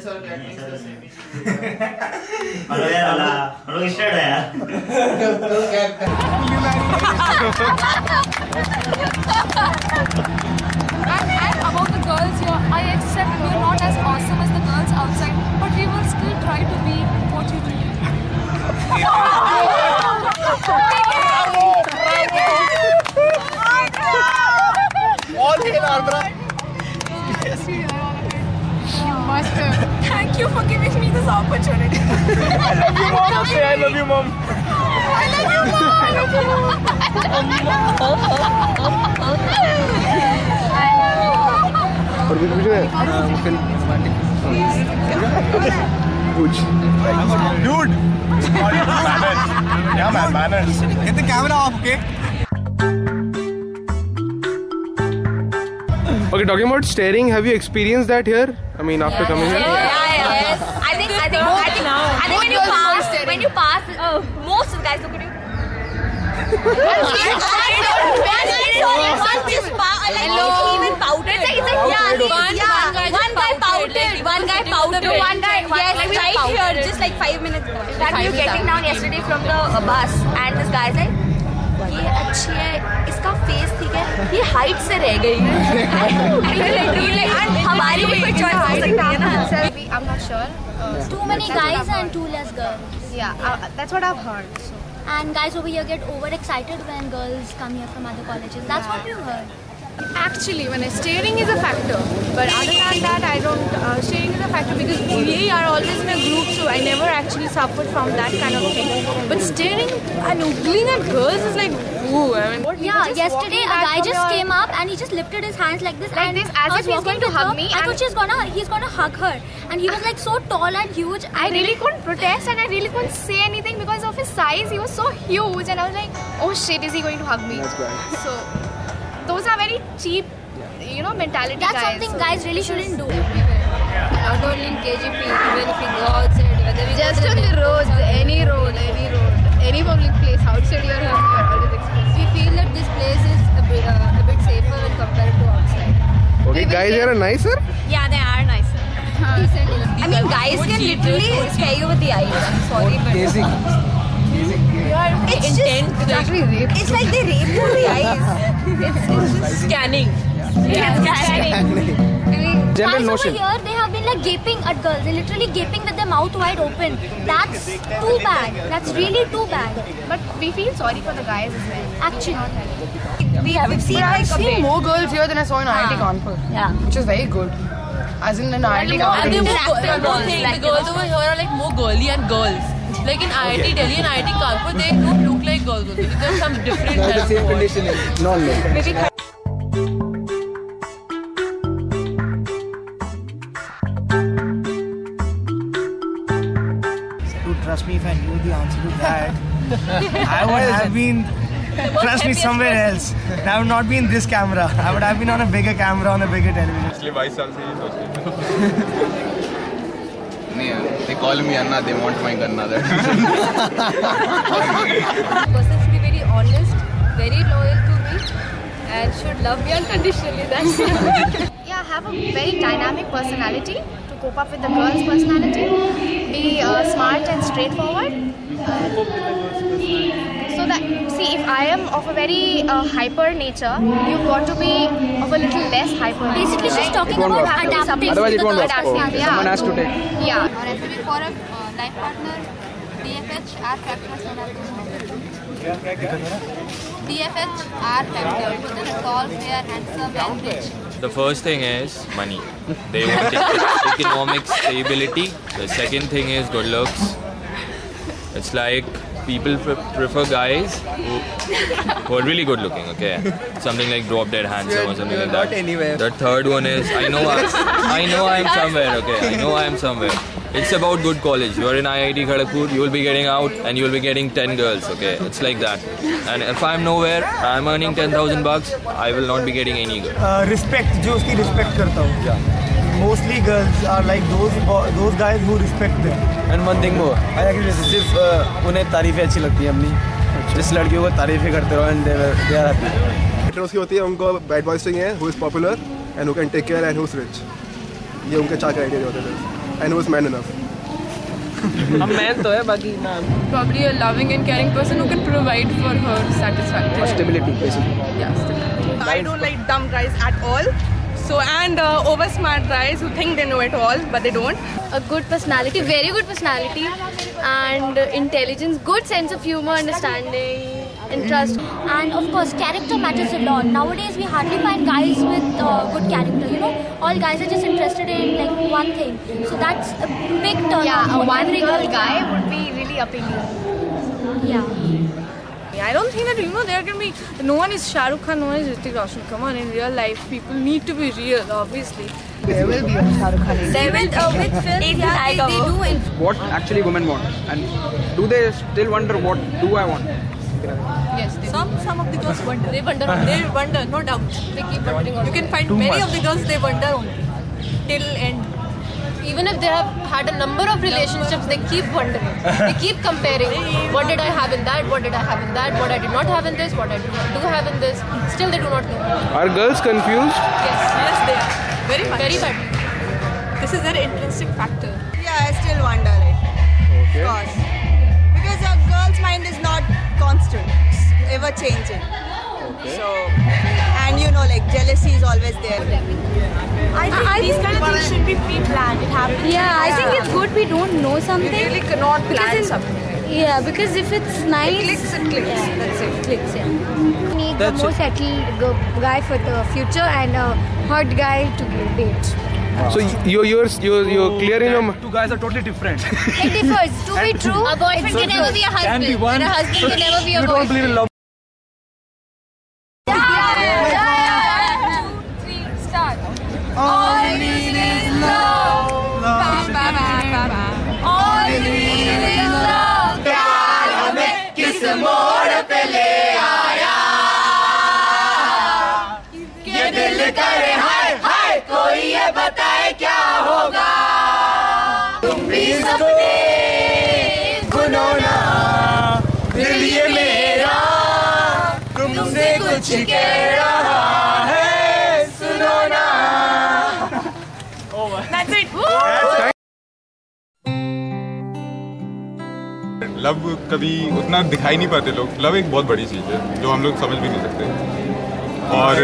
sir getting the same. Hello यार, हम लोग स्टार्ट है यार। And about the girls here, I accept we're not as awesome as the girls outside, but we will still try to be what you do. All hail Arbra. You must have. Thank you for giving me this opportunity. I love you, mom. Say I love you, mom. I love you, Mom. और भी कुछ है कुछ Dude. Manners. Yeah, man, manners. Get the camera off, okay? Okay, talking about staring, have you experienced that here? I mean, after coming here? Yes. I think when you pass, most of the guys look at you. Even pouted. One guy pouted. One guy, yes, right here, just like 5 minutes ago. In fact, we were getting down yesterday from the bus, and this guy's like, ये अच्छी है, इसका face ठीक है, ये height से रह गई है। हमारी भी कोई चॉइस हो सकती है ना। I'm not sure. Too many guys and too less girls. Yeah, that's what I've heard. So. And guys over here get overexcited when girls come here from other colleges. That's what we've heard. Actually, when staring is a factor, but other than that, I don't. Staring is a factor because we are always in a group, so I never actually suffered from that kind of thing. But staring and oogling at girls is like, ooh. I mean, yeah, yesterday a guy just came up and he just lifted his hands like this, as if he's going to hug me. I thought he's gonna hug her, and he was like so tall and huge. I really couldn't protest and I really couldn't say anything because of his size. He was so huge, and I was like, oh shit, is he going to hug me? That's right. So those are very cheap, mentality. That's something guys really shouldn't do. not only in KGP, even if we go outside, whether we Just on the roads, any road, any public place outside your home, you are always exposed. we feel that this place is a bit safer when compared to outside. Okay, guys here are nicer? Yeah, they are nicer. Decent. I mean, guys can literally scare you with the eyes. I'm sorry, but it's Intent, just actually rape. It's like they rape you with the eyes. It's just scanning. It's scanning. General Guys notion. over here, they have been like gaping at girls. They're literally gaping with their mouth wide open. That's too bad. That's really too bad. But we feel sorry for the guys as well. Actually, we've seen I've like a seen bit. more girls here than I saw in IIT Kanpur. Yeah. Which is very good. As in IIT Kanpur. And the Interactive girls, girls, the girls over here are like more girly and girls. Like in IIT Delhi and IIT Kanpur, they don't look like girls. There's some different kind of girls. conditioning. No. Trust me, if I knew the answer to that, I would have been, trust me, somewhere else. I would not be in this camera. I would have been on a bigger camera, on a bigger television. Actually, 22 साल से ये सोच रहे थे. They call me Anna, they want my Ganna. person should be very honest, very loyal to me, and should love me unconditionally. That's it. Yeah, have a very dynamic personality to cope up with the girls' personality. Be smart and straightforward. So that, see, if I am of a very hyper nature, you've got to be of a little less hyper. Basically, she's talking about adapting. Otherwise, it won't work. Adapting, Someone has to take. Yeah. Or actually for a life partner, DFH are factors that are DFH are factors. Whether a tall, fair, handsome, and rich. The first thing is money. They want economic stability. The second thing is good looks. It's like people prefer guys who are really good looking, okay? Something like drop dead handsome or something like that. Anywhere. The third one is, I know I'm somewhere, okay? I know I am somewhere. It's about good college. You're in IIT Kharagpur, you will be getting out and you will be getting 10 girls, okay? It's like that. And if I'm nowhere, I'm earning $10,000, I will not be getting any girl. Respect, जो उसकी respect करता हूँ. Mostly girls are like those guys who respect them. And one thing more, I agree with this. सिर्फ उन्हें तारीफें अच्छी लगती हैं अपनी. जिस लड़कियों को तारीफें करते रहो and they are happy. Heteros की होती है, उनको bad boys चाहिए, who is popular and who can take care and who's rich. ये उनके चार criteria होते हैं. I know it's man enough. हम man तो है बाकी ना. Probably a loving and caring person who can provide for her satisfaction. Stability basically. Yeah, stability. I don't like dumb guys at all. So and over smart guys who think they know it all but they don't. A good personality, very good personality, and intelligence, good sense of humor, understanding, and trust. And of course, character matters a lot. Nowadays, we hardly find guys with good character. You know, all guys are just interested in like one thing. So that's a big turn. Yeah, a one-girl guy would be really appealing. Yeah. I don't think that, you know, there can be, no one is Shah Rukh Khan, no one is Hrithik Roshan. Come on, in real life, people need to be real, obviously. There will be a Shah Rukh Khan. They will with films. Yeah, they do it. What actually women want, and do they still wonder what do I want? Yes, they Some of the girls wonder. They wonder, no doubt. They keep wondering. You can find many of the girls, they wonder only till end. Even if they have had a number of relationships, they keep wondering. They keep comparing. What did I have in that? What did I have in that? What I did not have in this? What I do have in this? Still, they do not know. Are girls confused? Yes, they are. Very much. Very bad. This is an intrinsic factor. Yeah, I still wonder it. Okay. Of course. Because a girl's mind is not constant. It's ever changing. Okay. So, and you know, like jealousy is always there. I think these kind of things should be pre-planned. It happens. Yeah, I think it's good we don't know something. You really cannot plan something. Yeah, because if it's nice, It clicks, it clicks. Yeah. That's it. Clicks, yeah. Need That's the more it. settled guy for the future and a hot guy to date. So you're clear in your. Two guys are totally different. It differs. To be true, A boyfriend can never be a husband, be one. and a husband can never be a You don't boyfriend. believe in love. All you need is love. All you need is love. प्यार हमें किस मोड़ पे ले आया? ये दिल करे हाय हाय, कोई ये बताए क्या होगा? तुम भी सपने बुनो ना, दिल ये मेरा तुमसे कुछ कह रहा है, सुनो ना. That's it. लव कभी उतना दिखाई नहीं पाते लोग. लव एक बहुत बड़ी चीज़ है जो हम लोग समझ भी नहीं सकते. और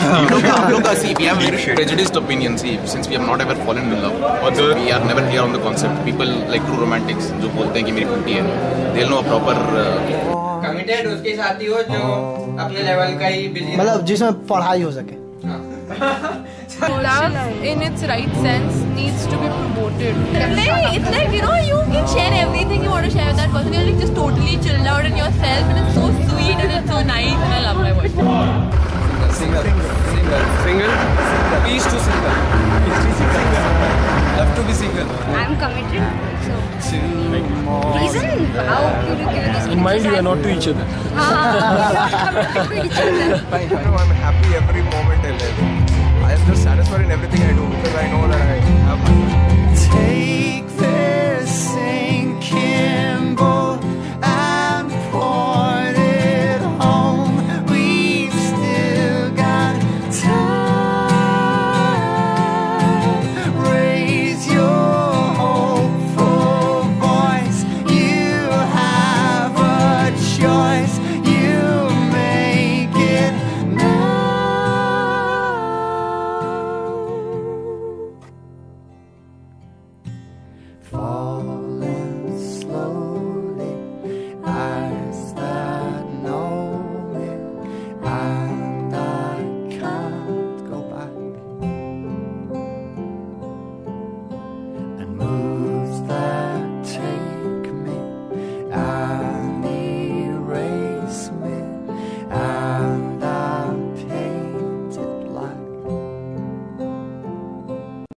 हम लोग का see, we have very prejudiced opinion. See, since we have not ever fallen in love, or we are never clear on the concept. People like true romantics जो बोलते हैं कि मेरी कुटी है, they'll know a proper. Committed उसके साथ ही हो जो अपने लेवल का ही बिजी, मतलब जिसमें पढ़ाई हो सके. Love in its right sense needs to be promoted. It's like, you know, you can share everything you want to share with that person. You're like just totally chilled out in yourself, and it's so sweet and it's so nice, and I love my voice. Single. Peace to single. Love to be single. I'm committed. So, reason how could you give this? In mind, you are not to each other. Committed to each other. I'm happy every moment I live. I am just satisfied in everything I do because I know that I have fun. Take this sinking boat and port it home. We've still got time. Raise your hopeful voice. You have a choice. You make it now. Fall